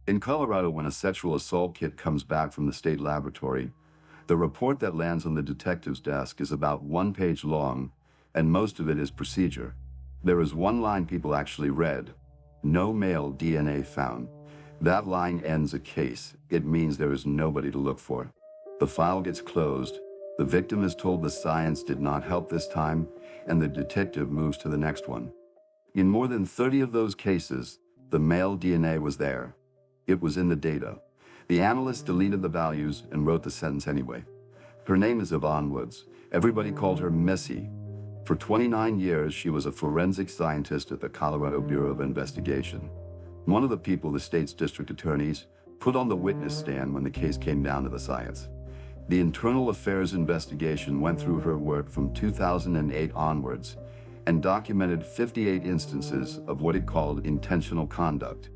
In Colorado, when a sexual assault kit comes back from the state laboratory, the report that lands on the detective's desk is about 1 page long, and most of it is procedure. There is one line people actually read: "No male DNA found." That line ends a case. It means there is nobody to look for. The file gets closed, the victim is told the science did not help this time, and the detective moves to the next one. In more than 30 of those cases, the male DNA was there. It was in the data. The analyst deleted the values and wrote the sentence anyway. Her name is Yvonne Woods. Everybody called her Missy. For 29 years, she was a forensic scientist at the Colorado Bureau of Investigation. One of the people the state's district attorneys put on the witness stand when the case came down to the science. The internal affairs investigation went through her work from 2008 onwards and documented 58 instances of what it called intentional conduct.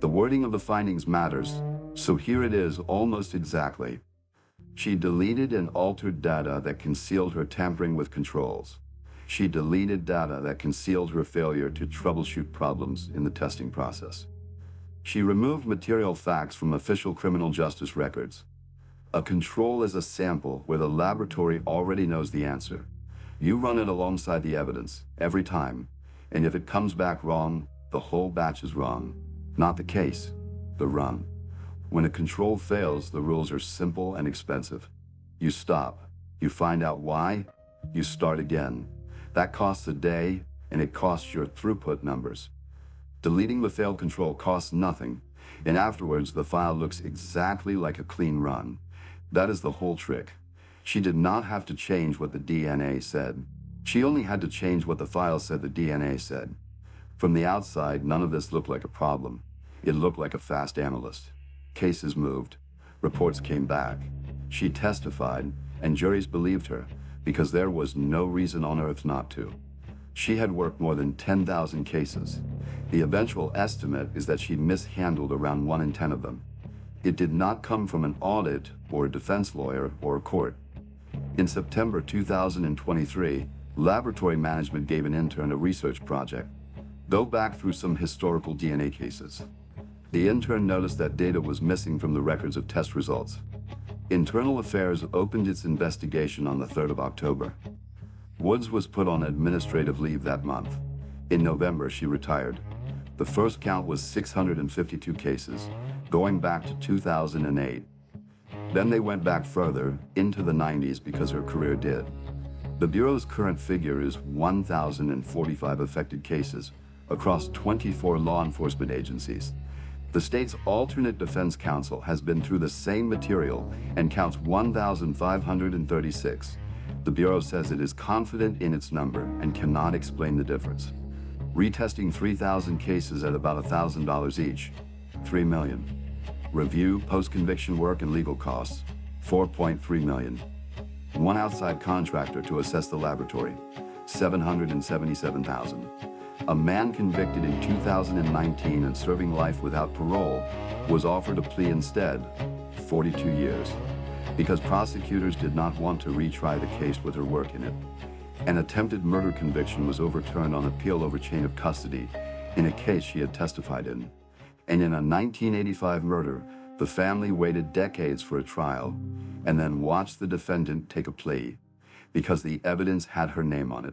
The wording of the findings matters, so here it is almost exactly. She deleted and altered data that concealed her tampering with controls. She deleted data that concealed her failure to troubleshoot problems in the testing process. She removed material facts from official criminal justice records. A control is a sample where the laboratory already knows the answer. You run it alongside the evidence every time, and if it comes back wrong, the whole batch is wrong. Not the case, the run. When a control fails, the rules are simple and expensive. You stop, you find out why, you start again. That costs a day, and it costs your throughput numbers. Deleting the failed control costs nothing, and afterwards the file looks exactly like a clean run. That is the whole trick. She did not have to change what the DNA said. She only had to change what the file said the DNA said. From the outside, none of this looked like a problem. It looked like a fast analyst. Cases moved. Reports came back. She testified, and juries believed her, because there was no reason on earth not to. She had worked more than 10,000 cases. The eventual estimate is that she mishandled around 1 in 10 of them. It did not come from an audit or a defense lawyer or a court. In September 2023, laboratory management gave an intern a research project. Go back through some historical DNA cases. The intern noticed that data was missing from the records of test results. Internal Affairs opened its investigation on the 3rd of October. Woods was put on administrative leave that month. In November, she retired. The first count was 652 cases, going back to 2008. Then they went back further, into the 90s, because her career did. The Bureau's current figure is 1,045 affected cases across 24 law enforcement agencies. The state's alternate defense counsel has been through the same material and counts 1,536. The Bureau says it is confident in its number and cannot explain the difference. Retesting 3,000 cases at about $1,000 each, $3 million. Review, post-conviction work, and legal costs, $4.3 million. One outside contractor to assess the laboratory, $777,000. A man convicted in 2019 and serving life without parole was offered a plea instead, 42 years, because prosecutors did not want to retry the case with her work in it. An attempted murder conviction was overturned on appeal over chain of custody in a case she had testified in. And in a 1985 murder, the family waited decades for a trial and then watched the defendant take a plea because the evidence had her name on it.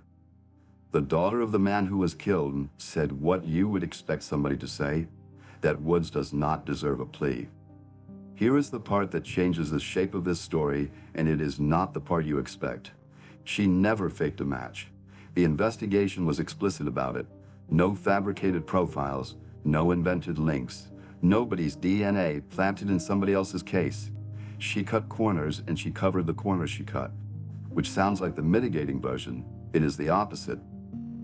The daughter of the man who was killed said what you would expect somebody to say, that Woods does not deserve a plea. Here is the part that changes the shape of this story, and it is not the part you expect. She never faked a match. The investigation was explicit about it. No fabricated profiles, no invented links, nobody's DNA planted in somebody else's case. She cut corners and she covered the corners she cut, which sounds like the mitigating version. It is the opposite.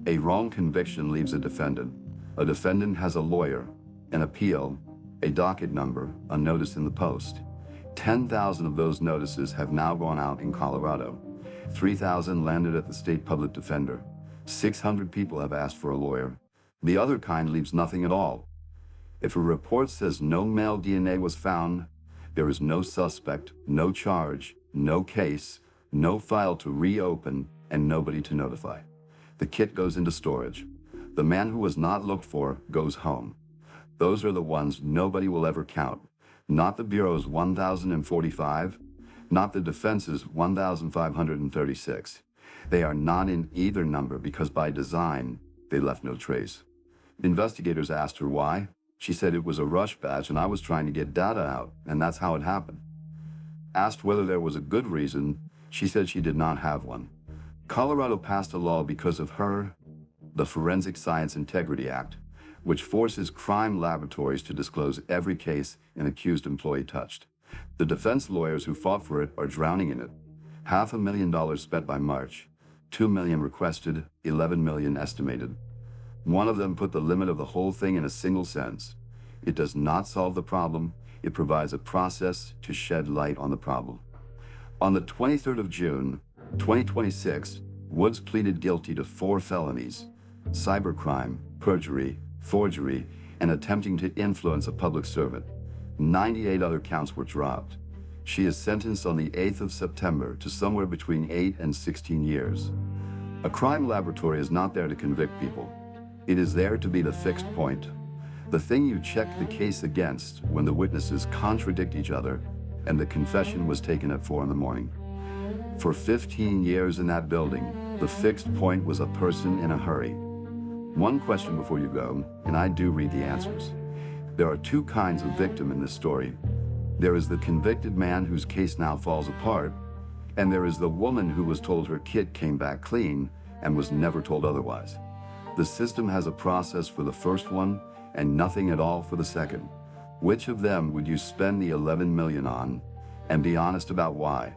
A wrong conviction leaves a defendant. A defendant has a lawyer, an appeal, a docket number, a notice in the post. 10,000 of those notices have now gone out in Colorado. 3,000 landed at the state public defender. 600 people have asked for a lawyer. The other kind leaves nothing at all. If a report says no male DNA was found, there is no suspect, no charge, no case, no file to reopen, and nobody to notify. The kit goes into storage. The man who was not looked for goes home. Those are the ones nobody will ever count. Not the Bureau's 1,045, not the defense's 1,536. They are not in either number because by design, they left no trace. Investigators asked her why. She said it was a rush batch and I was trying to get data out, and that's how it happened. Asked whether there was a good reason, she said she did not have one. Colorado passed a law because of her, the Forensic Science Integrity Act, which forces crime laboratories to disclose every case an accused employee touched. The defense lawyers who fought for it are drowning in it. $500,000 spent by March, $2 million requested, $11 million estimated. One of them put the limit of the whole thing in a single sentence. It does not solve the problem, it provides a process to shed light on the problem. On the 23rd of June, 2026, Woods pleaded guilty to 4 felonies: cybercrime, perjury, forgery, and attempting to influence a public servant. 98 other counts were dropped. She is sentenced on the 8th of September to somewhere between 8 and 16 years. A crime laboratory is not there to convict people. It is there to be the fixed point, the thing you check the case against when the witnesses contradict each other and the confession was taken at 4 in the morning. For 15 years in that building, the fixed point was a person in a hurry. One question before you go, and I do read the answers. There are 2 kinds of victim in this story. There is the convicted man whose case now falls apart, and there is the woman who was told her kit came back clean and was never told otherwise. The system has a process for the first one and nothing at all for the second. Which of them would you spend the $11 million on? And be honest about why.